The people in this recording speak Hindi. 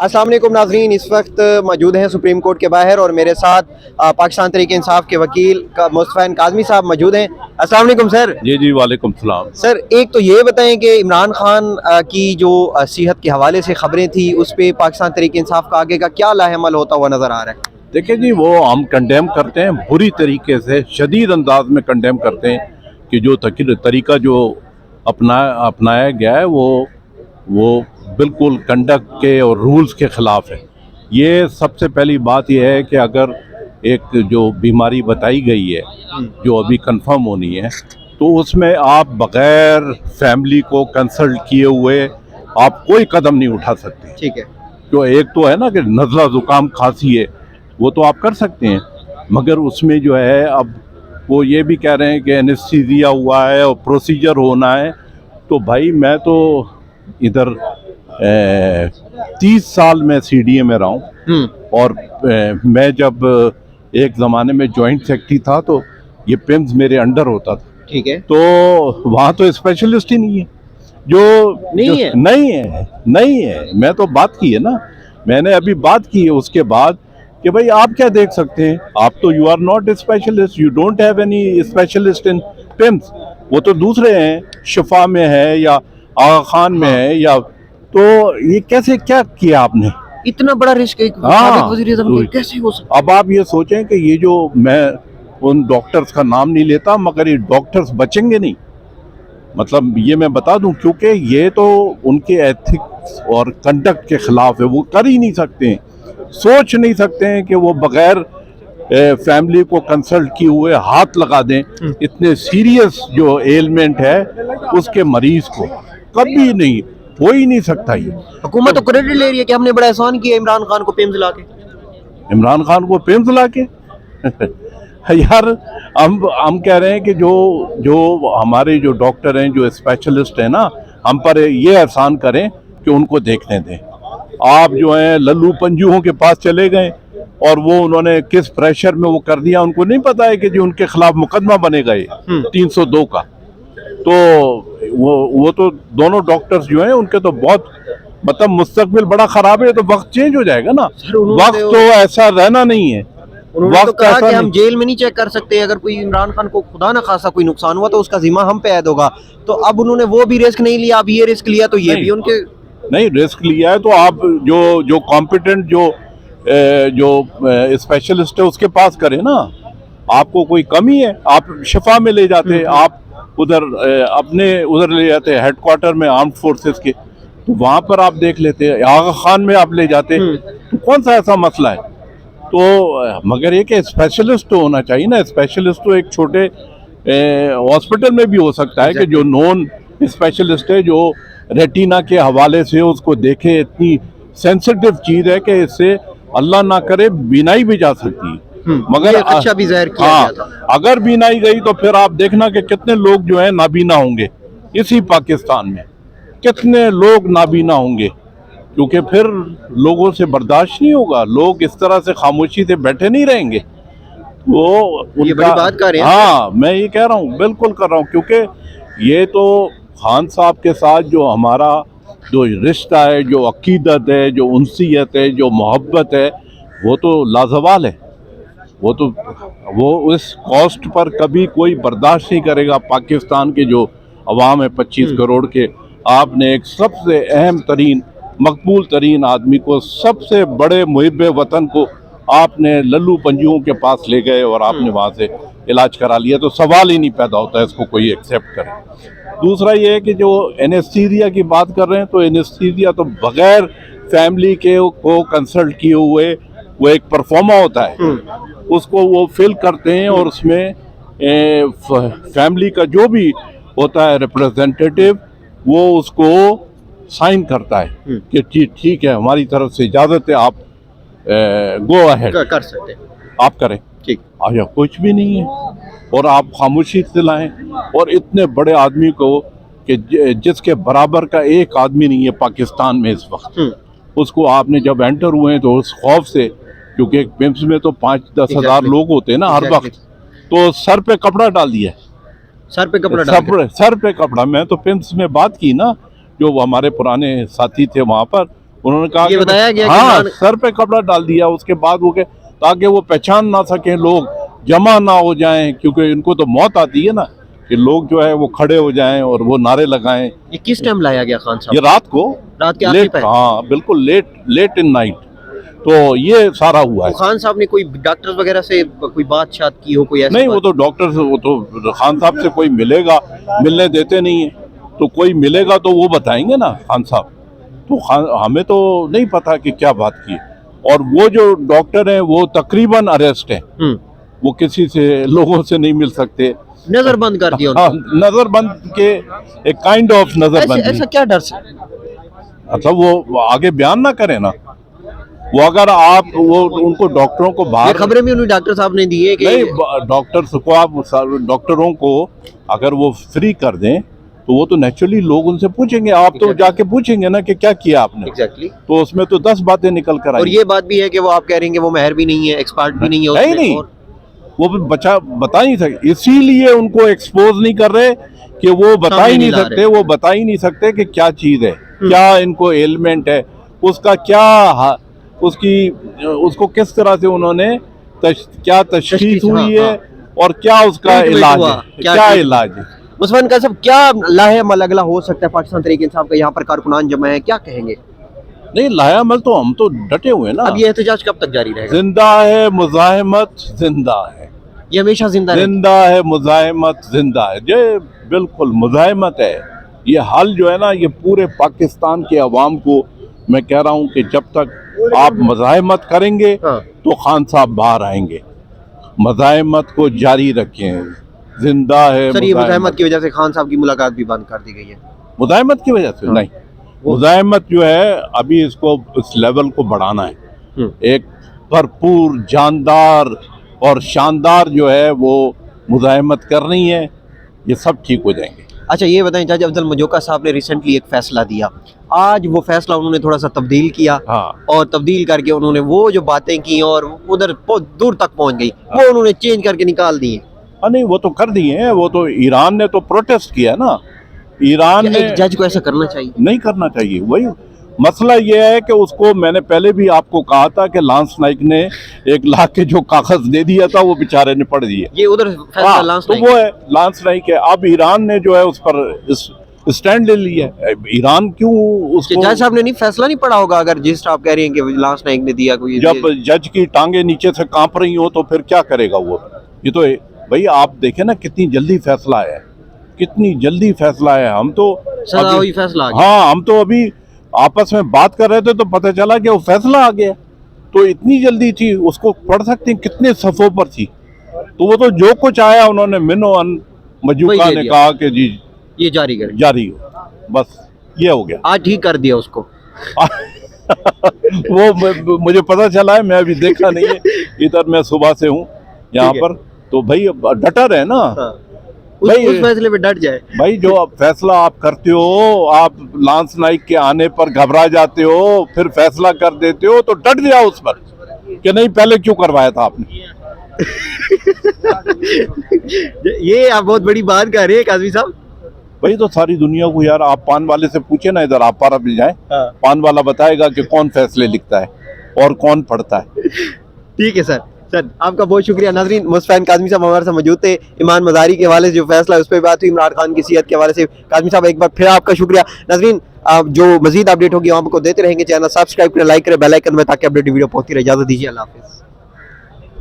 अस्सलाम वालेकुम नाज़रीन, इस वक्त मौजूद हैं सुप्रीम कोर्ट के बाहर और मेरे साथ पाकिस्तान तहरीक इंसाफ के वकील मुस्तफ़ा काज़मी साहब मौजूद हैं। अस्सलाम वालेकुम सर। जी वालेकुम सलाम। सर, एक तो ये बताएं कि इमरान खान की जो सेहत के हवाले से खबरें थी उस पर पाकिस्तान तहरीक इंसाफ का आगे का क्या लाहेअमल होता हुआ नज़र आ रहा है? देखिए जी, वो हम कंडेम करते हैं, बुरी तरीके से शदीद अंदाज में कंडेम करते हैं कि जो तरीका जो अपनाया गया है वो बिल्कुल कंडक्ट के और रूल्स के ख़िलाफ़ है। ये सबसे पहली बात यह है कि अगर एक जो बीमारी बताई गई है जो अभी कंफर्म होनी है, तो उसमें आप बग़ैर फैमिली को कंसल्ट किए हुए आप कोई कदम नहीं उठा सकते। ठीक है। जो एक तो है ना कि नज़ला ज़ुकाम खांसी है, वो तो आप कर सकते हैं, मगर उसमें जो है अब वो ये भी कह रहे हैं कि एनेस्थीसिया हुआ है और प्रोसीजर होना है। तो भाई मैं तो इधर 30 साल में CDA में रहा हूँ और मैं जब एक ज़माने में जॉइंट सेक्रेटरी था तो ये पिम्स मेरे अंडर होता था। ठीक है। तो वहाँ तो स्पेशलिस्ट ही नहीं है, नहीं है। मैं तो बात की है ना, मैंने अभी बात की है उसके बाद कि भाई आप क्या देख सकते हैं, आप तो you are not specialist, you don't have any specialist in PIMS. वो तो दूसरे हैं, शिफा में है या आगा खान में है या, तो ये कैसे क्या किया आपने? इतना बड़ा रिस्क एक साबिक़ वज़ीर-ए-आज़म के कैसे हो सकता? अब आप ये सोचें कि ये जो, मैं उन डॉक्टर्स का नाम नहीं लेता, मगर ये डॉक्टर्स बचेंगे नहीं, मतलब ये मैं बता दूं, क्योंकि ये तो उनके एथिक्स और कंडक्ट के खिलाफ है। वो कर ही नहीं सकते हैं, सोच नहीं सकते हैं कि वो बगैर फैमिली को कंसल्ट किए हुए हाथ लगा दें इतने सीरियस जो एलिमेंट है उसके मरीज को। कभी नहीं, हो ही नहीं सकता। ये हुकूमत तो क्रेडिट ले रही है कि हमने बड़ा एहसान किया इमरान खान को पिम्स ला के। इमरान खान को पिम्स ला के यार, हम कह रहे हैं कि जो हमारे जो डॉक्टर हैं, जो स्पेशलिस्ट हैं ना, हम पर ये एहसान करें कि उनको देखने दें। आप जो हैं लल्लू पंजुओं के पास चले गए और वो उन्होंने किस प्रेशर में वो कर दिया, उनको नहीं पता है कि जो उनके खिलाफ मुकदमा बनेगा ये 302 का। तो वो तो दोनों डॉक्टर्स जो हैं उनके तो बहुत, मतलब मुस्तकबिल बड़ा ख़राब है। तो वक्त चेंज हो जाएगा ना, वक्त तो ऐसा रहना नहीं है। उन्होंने तो कहा कि हम जेल में नहीं चेक कर सकते, अगर कोई इमरान खान को खुदा न खासा कोई नुकसान हुआ तो उसका जिम्मा हम पे ऐड होगा। तो अब उन्होंने वो भी रिस्क नहीं लिया, अब ये रिस्क लिया, तो ये भी उनके नहीं रिस्क लिया है। तो आप जो कॉम्पिटेंट जो स्पेशलिस्ट है उसके पास करें ना। आपको कोई कमी है, आप शिफा में ले जाते, आप उधर अपने उधर ले जाते हेडक्वार्टर में आर्म्ड फोर्सेस के, तो वहाँ पर आप देख लेते, आगा खान में आप ले जाते, तो कौन सा ऐसा मसला है? तो मगर ये कि स्पेशलिस्ट तो होना चाहिए ना। स्पेशलिस्ट तो एक छोटे हॉस्पिटल में भी हो सकता है कि जो नॉन स्पेशलिस्ट है, जो रेटिना के हवाले से उसको देखे। इतनी सेंसिटिव चीज़ है कि इससे अल्लाह ना करे बीनाई भी जा सकती है। मगर अच्छा भी ज़ाहिर किया गया था। अगर बीनाई गई तो फिर आप देखना कि कितने लोग जो है नाबीना होंगे इसी पाकिस्तान में, कितने लोग नाबीना होंगे, क्योंकि फिर लोगों से बर्दाश्त नहीं होगा। लोग इस तरह से खामोशी से बैठे नहीं रहेंगे। वो ये बड़ी बात कर रहे हैं। हाँ, मैं ये कह रहा हूँ, बिल्कुल कर रहा हूँ, क्योंकि ये तो खान साहब के साथ जो हमारा जो रिश्ता है, जो अकीदत है, जो उनसीयत है, जो मोहब्बत है, वो तो लाजवाल है। वो उस कॉस्ट पर कभी कोई बर्दाश्त नहीं करेगा। पाकिस्तान के जो अवाम है 25 करोड़ के, आपने एक सबसे अहम तरीन, मकबूल तरीन आदमी को, सबसे बड़े मुहिब्बे वतन को आपने लल्लू पंजुओं के पास ले गए और आपने वहाँ से इलाज करा लिया। तो सवाल ही नहीं पैदा होता इसको कोई एक्सेप्ट करे। दूसरा ये है कि जो एनेस्थीसिया की बात कर रहे हैं, तो एनेस्थीसिया तो बगैर फैमिली के को कंसल्ट किए हुए वो एक परफॉर्मा होता है, उसको वो फिल करते हैं और उसमें फैमिली का जो भी होता है रिप्रेजेंटेटिव, वो उसको साइन करता है कि ठीक है, हमारी तरफ से इजाज़त है, आप गो अहेड कर सकते हैं, आप करें। ठीक। अच्छा, कुछ भी नहीं है और आप खामोशी से लाएं। और इतने बड़े आदमी को कि जिसके बराबर का एक आदमी नहीं है पाकिस्तान में इस वक्त, उसको आपने जब एंटर हुए हैं तो उस खौफ से, क्योंकि पिम्स में तो 5-10 हज़ार लोग होते हैं ना हर वक्त, तो सर पे कपड़ा डाल दिया। सर पे कपड़ा मैं तो पिम्स में बात की ना, जो हमारे पुराने साथी थे वहाँ पर, उन्होंने कहा ये कि बताया गया कि हाँ, इमरान- सर पे कपड़ा डाल दिया। उसके बाद वो के ताकि वो पहचान ना सकें, लोग जमा ना हो जाएं, क्योंकि इनको तो मौत आती है ना कि लोग जो है वो खड़े हो जाएं और वो नारे लगाएं। ये किस टाइम लाया गया खान ये साहब? रात को, रात के आखिरी लेट, पहर? हाँ बिल्कुल लेट इन नाइट, तो ये सारा हुआ तो है। खान साहब ने कोई डॉक्टर्स वगैरह से कोई बात शात की हो, कोई ऐसी नहीं, वो बात? तो डॉक्टर से, वो तो खान साहब से कोई मिलेगा, मिलने देते नहीं है, तो कोई मिलेगा तो वो बताएंगे ना खान साहब। तो हमें तो नहीं पता कि क्या बात की। और वो जो डॉक्टर हैं वो तकरीबन अरेस्ट हैं, वो किसी से लोगों से नहीं मिल सकते, नजर बंद कर दिया हाँ, उनको। नजर बंद के एक काइंड ऑफ नजर ऐसा बंद। क्या डर से? मतलब वो आगे बयान ना करें ना, वो अगर आप वो उनको डॉक्टरों को ये बाहर, खबरें भी उन्हें डॉक्टर साहब ने दी है कि नहीं, डॉक्टर्स को आप, डॉक्टरों को अगर वो फ्री कर दें तो वो तो नेचुरली लोग उनसे पूछेंगे, आप तो जाके पूछेंगे ना कि क्या किया आपने। एग्जैक्टली। तो उसमें तो 10 बातें निकल कर और आई। ये बात भी है कि वो आप कह रहे हैं कि वो माहिर भी नहीं है, एक्सपर्ट भी नहीं है नहीं, उसमें, नहीं, और वो भी बता नहीं सकते, इसीलिए उनको एक्सपोज नहीं कर रहे कि वो बता सामने ही नहीं नहीं ला सकते, वो बता ही नहीं सकते कि क्या चीज है, क्या इनको एलिमेंट है, उसका क्या उसको किस तरह से उन्होंने क्या तशखीस हुई हाँ, है, हाँ। और क्या उसका Treatment इलाज हुआ, है, क्या क्या treatment? इलाज है। उस्मान का सब क्या लाहेमल अगला हो सकता है? पाकिस्तान तहरीक इंसाफ का यहाँ पर कारकुनान जमा है, क्या कहेंगे? नहीं, लायामल तो हम तो डटे हुए हैं ना। अब ये एहतजाज कब तक जारी रहेगा? जिंदा है मुजाहिमत, जिंदा है, ये हमेशा जिंदा रहेगा? जिंदा है मुजाहिमत, जिंदा है, ये बिल्कुल मुजाहिमत है। ये हाल जो है ना, ये पूरे पाकिस्तान के अवाम को मैं कह रहा हूँ कि जब तक आप मुजाहिमत करेंगे हाँ। तो खान साहब बाहर आएंगे। मुजाहिमत को जारी रखें, जिंदा है सर, ये मुजाहिमत की वजह से खान साहब की मुलाकात भी बंद कर दी गई है। मुजाहिमत की वजह से? हाँ। नहीं, मुजाहिमत जो है अभी इसको इस लेवल को बढ़ाना है। एक भरपूर, जानदार और शानदार जो है वो मुजाहिमत करनी है, ये सब ठीक हो जाएंगे। अच्छा, ये बताएं, जज अफजल मजोका साहब ने रिसेंटली एक फैसला दिया, आज वो फैसला उन्होंने थोड़ा सा तब्दील किया, हाँ, और तब्दील करके उन्होंने वो जो बातें की और उधर बहुत दूर तक पहुंच गई, वो उन्होंने चेंज करके निकाल दी है। नहीं, वो तो कर दिए हैं, वो तो ईरान ने तो प्रोटेस्ट किया ना, ईरान ने। एक जज को ऐसा करना चाहिए? नहीं करना चाहिए। वही मसला ये है कि उसको मैंने पहले भी आपको कहा था कि लांस नाइक ने 1 लाख के जो कागज दे दिया था वो बेचारे ने पढ़ दिए। ये उधर फैसला हाँ, लांस तो नाइक वो है लांस नाइक है। अब ईरान ने जो है उस पर स्टैंड ले लिया है। ईरान क्यों उसको, जज साहब ने नहीं फैसला नहीं पढ़ा होगा? अगर जिस आप कह रही हैं कि लांस नाइक ने दिया कोई, जब जज की टांगे नीचे से कांप रही हो तो फिर क्या करेगा वो? ये तो भाई आप देखें ना कितनी जल्दी फैसला आया है, कितनी जल्दी फैसला है। हम तो सजा हुई फैसला आ गया। हाँ, हम तो अभी आपस में बात कर रहे थे तो पता चला कि वो फैसला आ गया। तो इतनी जल्दी थी, उसको पढ़ सकते हैं कितने सफ़ों पर थी। तो वो तो जो कुछ आया उन्होंने मिनोअन मजूका वही दे ने दिया। कहा कि जी ये जारी करें, जारी हो, बस ये हो गया। आज ठीक कर दिया उसको। वो मुझे पता चला है, मैं अभी देखा नहीं है, इधर मैं सुबह से हूँ यहाँ ठीक है। पर। तो भाई डटर है ना, हाँ। भाई- उस फैसले पे डट जाए। भाई जो फैसला आप करते हो, आप लांस नाइक के आने पर घबरा जाते हो, फिर फैसला कर देते हो, तो डट जाओ उस पर कि नहीं पहले क्यों करवाया था आपने। ये आप बहुत बड़ी बात कर रहे हैं काजमी साहब। भाई तो सारी दुनिया को यार, आप पान वाले से पूछे ना, इधर आप पारा भी जाए, हाँ। पान वाला बताएगा कि कौन फैसले लिखता है और कौन पढ़ता है। ठीक है सर, आपका बहुत शुक्रिया। नाजरीन, मुस्तफैन काज़मी साहब हमारे साथ मौजूद थे। ईमान मज़ारी के हवाले से जो फैसला है उस पर बात हुई, इमरान खान की सेहत के हवाले से। काज़मी साहब, एक बार फिर आपका शुक्रिया। नाजरीन, आप जो मजीद अपडेट होगी आपको देते रहेंगे। चैनल सब्सक्राइब करें, लाइक करें, बेल आइकन में, ताकि अपडेट वीडियो पहुंचती रहे। इजाज़त दीजिए, अल्लाह हाफिज़।